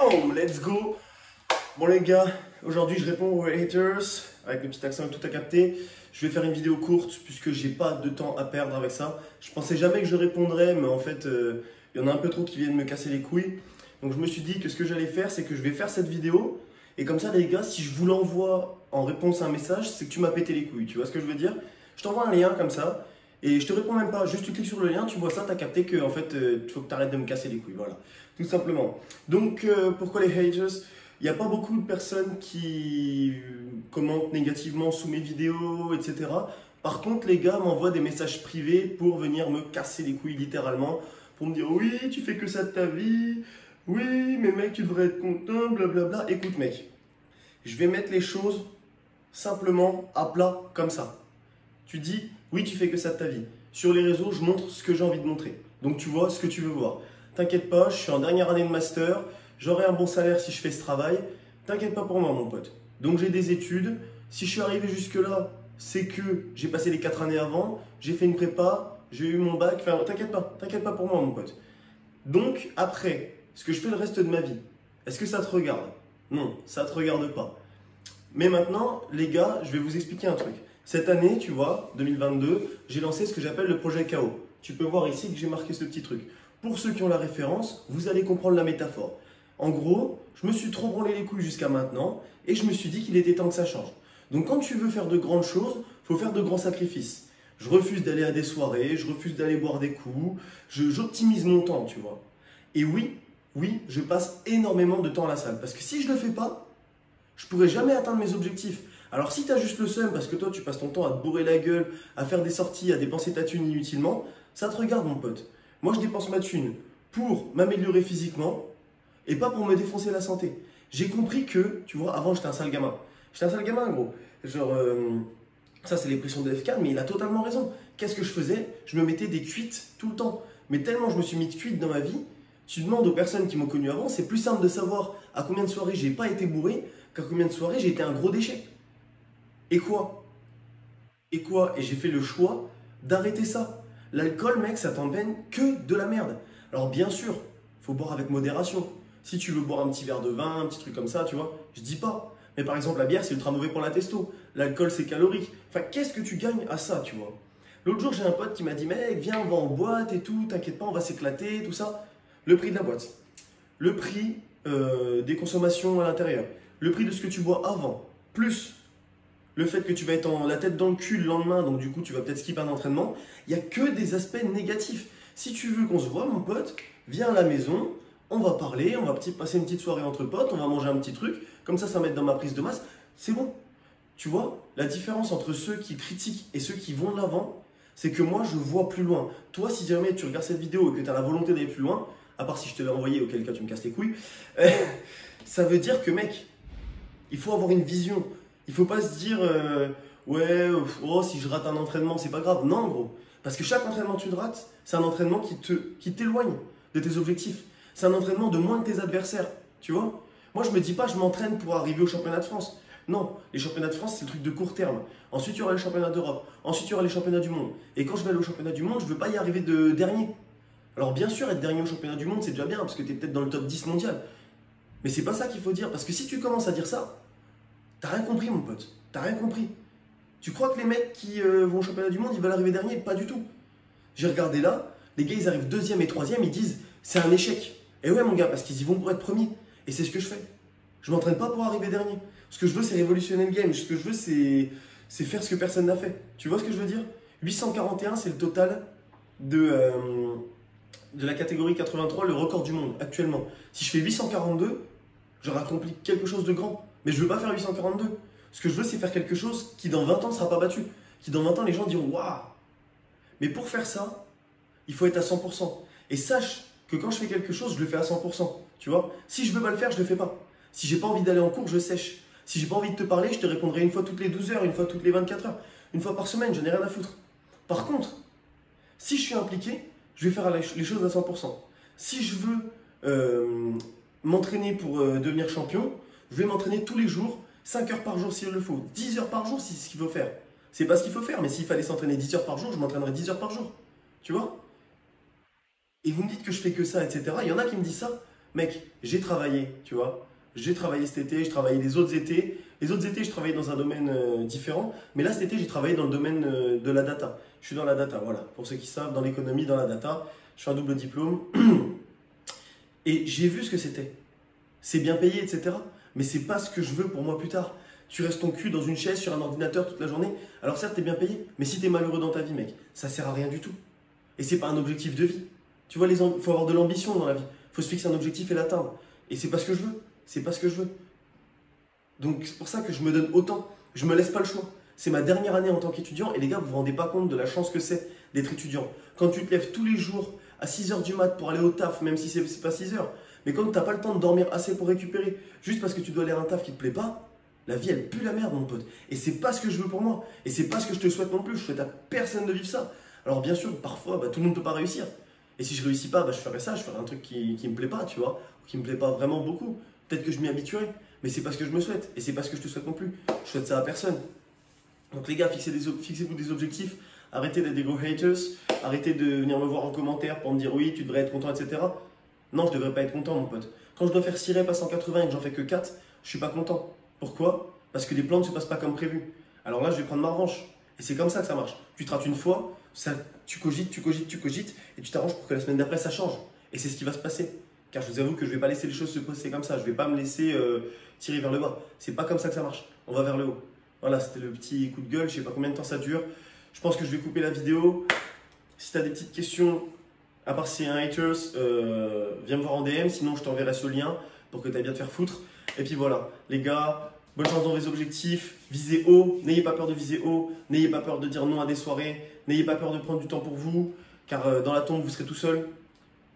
Boom, let's go. Bon les gars, aujourd'hui je réponds aux haters avec le petit accent et tout à capter. Je vais faire une vidéo courte puisque j'ai pas de temps à perdre avec ça. Je pensais jamais que je répondrais, mais en fait il y en a un peu trop qui viennent me casser les couilles. Donc je me suis dit que ce que j'allais faire, c'est que je vais faire cette vidéo. Et comme ça les gars, si je vous l'envoie en réponse à un message, c'est que tu m'as pété les couilles. Tu vois ce que je veux dire? Je t'envoie un lien comme ça. Et je te réponds même pas, juste tu cliques sur le lien, tu vois ça, tu as capté que en fait, il faut que tu arrêtes de me casser les couilles, voilà, tout simplement. Donc, pourquoi les haters? Il n'y a pas beaucoup de personnes qui commentent négativement sous mes vidéos, etc. Par contre, les gars m'envoient des messages privés pour venir me casser les couilles, littéralement, pour me dire, oui, tu fais que ça de ta vie, oui, mais mec, tu devrais être content, blablabla. Écoute, mec, je vais mettre les choses simplement à plat, comme ça. Tu dis, oui, tu fais que ça de ta vie. Sur les réseaux, je montre ce que j'ai envie de montrer. Donc, tu vois ce que tu veux voir. T'inquiète pas, je suis en dernière année de master. J'aurai un bon salaire si je fais ce travail. T'inquiète pas pour moi, mon pote. Donc, j'ai des études. Si je suis arrivé jusque-là, c'est que j'ai passé les 4 années avant. J'ai fait une prépa. J'ai eu mon bac. Enfin, t'inquiète pas pour moi, mon pote. Donc, après, ce que je fais le reste de ma vie, est-ce que ça te regarde? Non, ça te regarde pas. Mais maintenant, les gars, je vais vous expliquer un truc. Cette année, tu vois, 2022, j'ai lancé ce que j'appelle le projet KO. Tu peux voir ici que j'ai marqué ce petit truc. Pour ceux qui ont la référence, vous allez comprendre la métaphore. En gros, je me suis trop branlé les couilles jusqu'à maintenant et je me suis dit qu'il était temps que ça change. Donc quand tu veux faire de grandes choses, il faut faire de grands sacrifices. Je refuse d'aller à des soirées, je refuse d'aller boire des coups, j'optimise mon temps, tu vois. Et oui, je passe énormément de temps à la salle. Parce que si je ne le fais pas, je ne pourrai jamais atteindre mes objectifs. Alors si tu as juste le seum parce que toi tu passes ton temps à te bourrer la gueule, à faire des sorties, à dépenser ta thune inutilement, ça te regarde mon pote. Moi je dépense ma thune pour m'améliorer physiquement et pas pour me défoncer la santé. J'ai compris que, tu vois, avant j'étais un sale gamin. J'étais un sale gamin gros. Genre, ça c'est les pressions de FK, mais il a totalement raison. Qu'est-ce que je faisais? Je me mettais des cuites tout le temps. Mais tellement je me suis mis de cuites dans ma vie, tu demandes aux personnes qui m'ont connu avant, c'est plus simple de savoir à combien de soirées j'ai pas été bourré qu'à combien de soirées j'ai été un gros déchet. Et quoi? Et j'ai fait le choix d'arrêter ça. L'alcool, mec, ça t'emmène que de la merde. Alors bien sûr, il faut boire avec modération. Si tu veux boire un petit verre de vin, un petit truc comme ça, tu vois, je dis pas. Mais par exemple, la bière, c'est ultra mauvais pour la testo. L'alcool, c'est calorique. Enfin, qu'est-ce que tu gagnes à ça, tu vois? L'autre jour, j'ai un pote qui m'a dit, mec, viens, on va en boîte et tout, t'inquiète pas, on va s'éclater, tout ça. Le prix de la boîte, le prix des consommations à l'intérieur, le prix de ce que tu bois avant, plus le fait que tu vas être la tête dans le cul le lendemain, donc du coup tu vas peut-être skip un entraînement, il n'y a que des aspects négatifs. Si tu veux qu'on se voit, mon pote, viens à la maison, on va parler, on va passer une petite soirée entre potes, on va manger un petit truc, comme ça m'aide dans ma prise de masse, c'est bon. Tu vois, la différence entre ceux qui critiquent et ceux qui vont de l'avant, c'est que moi je vois plus loin. Toi, si jamais tu regardes cette vidéo et que tu as la volonté d'aller plus loin, à part si je te l'ai envoyé, auquel cas tu me casses les couilles, ça veut dire que mec, il faut avoir une vision. Il faut pas se dire ouais, oh, si je rate un entraînement, c'est pas grave. Non, gros. Parce que chaque entraînement que tu rates, c'est un entraînement qui t'éloigne de tes objectifs. C'est un entraînement de moins que tes adversaires. Tu vois? Moi, je me dis pas, je m'entraîne pour arriver au championnat de France. Non, les championnats de France, c'est le truc de court terme. Ensuite, il y aura les championnats d'Europe. Ensuite, il y aura les championnats du monde. Et quand je vais aller au championnat du monde, je veux pas y arriver de dernier. Alors, bien sûr, être dernier au championnat du monde, c'est déjà bien, parce que tu es peut-être dans le top 10 mondial. Mais c'est pas ça qu'il faut dire. Parce que si tu commences à dire ça, t'as rien compris, mon pote. T'as rien compris. Tu crois que les mecs qui vont au championnat du monde, ils veulent arriver dernier? Pas du tout. J'ai regardé là, les gars, ils arrivent deuxième et troisième, ils disent c'est un échec. Et ouais, mon gars, parce qu'ils y vont pour être premiers. Et c'est ce que je fais. Je m'entraîne pas pour arriver dernier. Ce que je veux, c'est révolutionner le game. Ce que je veux, c'est faire ce que personne n'a fait. Tu vois ce que je veux dire? 841, c'est le total de la catégorie 83, le record du monde actuellement. Si je fais 842, j'aurai accompli quelque chose de grand. Mais je ne veux pas faire 842. Ce que je veux, c'est faire quelque chose qui dans 20 ans ne sera pas battu. Qui dans 20 ans, les gens diront waouh. Mais pour faire ça, il faut être à 100%. Et sache que quand je fais quelque chose, je le fais à 100%. Tu vois? Si je ne veux pas le faire, je ne le fais pas. Si j'ai pas envie d'aller en cours, je sèche. Si j'ai pas envie de te parler, je te répondrai une fois toutes les 12 heures, une fois toutes les 24 heures, une fois par semaine, je n'ai rien à foutre. Par contre, si je suis impliqué, je vais faire les choses à 100%. Si je veux m'entraîner pour devenir champion, je vais m'entraîner tous les jours, 5 heures par jour s'il le faut, 10 heures par jour si c'est ce qu'il faut faire. C'est pas ce qu'il faut faire, mais s'il fallait s'entraîner 10 heures par jour, je m'entraînerais 10 heures par jour. Tu vois? Et vous me dites que je fais que ça, etc. Il y en a qui me disent ça. Mec, j'ai travaillé, tu vois. J'ai travaillé cet été, je travaillais les autres étés. Les autres étés, je travaillais dans un domaine différent. Mais là, cet été, j'ai travaillé dans le domaine de la data. Je suis dans la data, voilà. Pour ceux qui savent, dans l'économie, dans la data. Je fais un double diplôme. Et j'ai vu ce que c'était. C'est bien payé, etc. Mais c'est pas ce que je veux pour moi plus tard. Tu restes ton cul dans une chaise sur un ordinateur toute la journée. Alors certes, t'es bien payé, mais si t'es malheureux dans ta vie, mec, ça sert à rien du tout. Et c'est pas un objectif de vie. Tu vois, faut avoir de l'ambition dans la vie. Faut se fixer un objectif et l'atteindre. Et c'est pas ce que je veux. C'est pas ce que je veux. Donc c'est pour ça que je me donne autant. Je me laisse pas le choix. C'est ma dernière année en tant qu'étudiant. Et les gars, vous vous rendez pas compte de la chance que c'est d'être étudiant. Quand tu te lèves tous les jours à 6 h du mat pour aller au taf, même si c'est pas 6 h, mais quand tu n'as pas le temps de dormir assez pour récupérer, juste parce que tu dois aller à un taf qui ne te plaît pas, la vie elle pue la merde mon pote. Et c'est pas ce que je veux pour moi. Et c'est pas ce que je te souhaite non plus. Je souhaite à personne de vivre ça. Alors bien sûr, parfois, tout le monde ne peut pas réussir. Et si je réussis pas, je ferai ça, je ferai un truc qui me plaît pas, tu vois, ou qui me plaît pas vraiment beaucoup. Peut-être que je m'y habituerai, mais c'est pas ce que je me souhaite. Et c'est pas ce que je te souhaite non plus. Je souhaite ça à personne. Donc les gars, fixez-vous des objectifs. Arrêtez d'être des gros haters. Arrêtez de venir me voir en commentaire pour me dire oui, tu devrais être content, etc. Non, je devrais pas être content, mon pote. Quand je dois faire 6 reps à 180 et que j'en fais que 4, je suis pas content. Pourquoi? Parce que les plans ne se passent pas comme prévu. Alors là, je vais prendre ma revanche. Et c'est comme ça que ça marche. Tu te rates une fois, tu cogites, et tu t'arranges pour que la semaine d'après, ça change. Et c'est ce qui va se passer. Car je vous avoue que je ne vais pas laisser les choses se passer comme ça. Je ne vais pas me laisser tirer vers le bas. C'est pas comme ça que ça marche. On va vers le haut. Voilà, c'était le petit coup de gueule. Je ne sais pas combien de temps ça dure. Je pense que je vais couper la vidéo. Si tu as des petites questions, à part si c'est un haters, viens me voir en DM. Sinon, je t'enverrai ce lien pour que tu ailles bien te faire foutre. Et puis voilà, les gars, bonne chance dans vos objectifs. Visez haut. N'ayez pas peur de viser haut. N'ayez pas peur de dire non à des soirées. N'ayez pas peur de prendre du temps pour vous. Car dans la tombe, vous serez tout seul.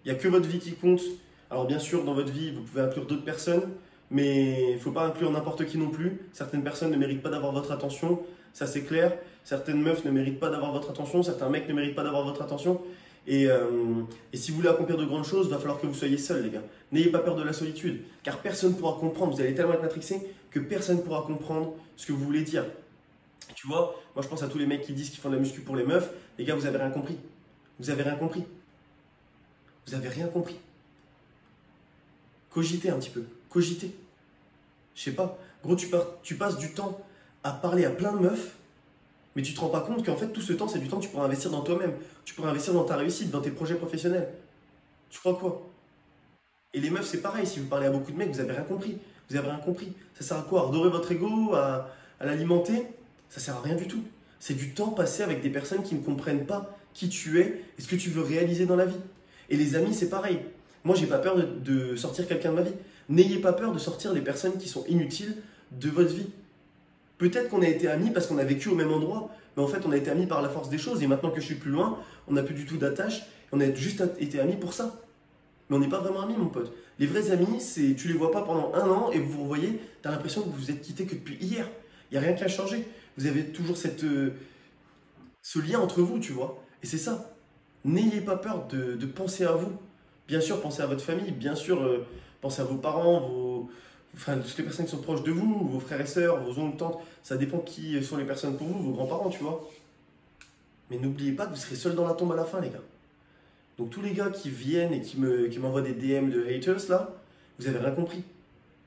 Il n'y a que votre vie qui compte. Alors bien sûr, dans votre vie, vous pouvez inclure d'autres personnes. Mais il ne faut pas inclure n'importe qui non plus. Certaines personnes ne méritent pas d'avoir votre attention. Ça, c'est clair. Certaines meufs ne méritent pas d'avoir votre attention. Certains mecs ne méritent pas d'avoir votre attention. Et si vous voulez accomplir de grandes choses, il va falloir que vous soyez seuls, les gars. N'ayez pas peur de la solitude. Car personne ne pourra comprendre. Vous allez tellement être matrixé que personne ne pourra comprendre ce que vous voulez dire. Tu vois, moi je pense à tous les mecs qui disent qu'ils font de la muscu pour les meufs. Les gars, vous avez rien compris. Vous avez rien compris. Vous avez rien compris. Cogitez un petit peu. Cogitez. Je sais pas. Gros, tu passes du temps à parler à plein de meufs, mais tu te rends pas compte qu'en fait, tout ce temps, c'est du temps que tu pourras investir dans toi-même. Tu pourras investir dans ta réussite, dans tes projets professionnels. Tu crois quoi? Et les meufs, c'est pareil. Si vous parlez à beaucoup de mecs, vous avez rien compris. Vous avez rien compris. Ça sert à quoi? À redorer votre ego, à l'alimenter? Ça sert à rien du tout. C'est du temps passé avec des personnes qui ne comprennent pas qui tu es et ce que tu veux réaliser dans la vie. Et les amis, c'est pareil. Moi, j'ai pas peur de sortir quelqu'un de ma vie. N'ayez pas peur de sortir les personnes qui sont inutiles de votre vie. Peut-être qu'on a été amis parce qu'on a vécu au même endroit, mais en fait, on a été amis par la force des choses. Et maintenant que je suis plus loin, on n'a plus du tout d'attache. On a juste été amis pour ça. Mais on n'est pas vraiment amis, mon pote. Les vrais amis, c'est tu les vois pas pendant 1 an et vous vous revoyez, tu as l'impression que vous vous êtes quittés que depuis hier. Il n'y a rien qui a changé. Vous avez toujours ce lien entre vous, tu vois. Et c'est ça. N'ayez pas peur de penser à vous. Bien sûr, pensez à votre famille. Bien sûr, pensez à vos parents, toutes les personnes qui sont proches de vous, vos frères et sœurs, vos oncles, tantes. Ça dépend qui sont les personnes pour vous, vos grands-parents, tu vois. Mais n'oubliez pas que vous serez seul dans la tombe à la fin, les gars. Donc tous les gars qui viennent et qui m'envoient des DM de haters, là, vous avez rien compris.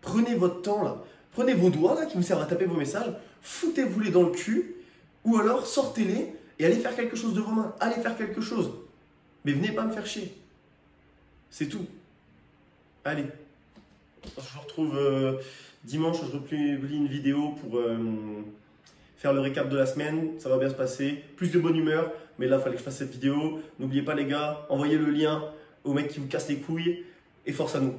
Prenez votre temps, là. Prenez vos doigts, là, qui vous servent à taper vos messages. Foutez-vous-les dans le cul. Ou alors, sortez-les et allez faire quelque chose de vos mains. Allez faire quelque chose. Mais venez pas me faire chier. C'est tout. Allez. Je vous retrouve dimanche. Je republie une vidéo pour faire le récap de la semaine. Ça va bien se passer. Plus de bonne humeur. Mais là, il fallait que je fasse cette vidéo. N'oubliez pas, les gars, envoyez le lien aux mecs qui vous cassent les couilles. Et force à nous.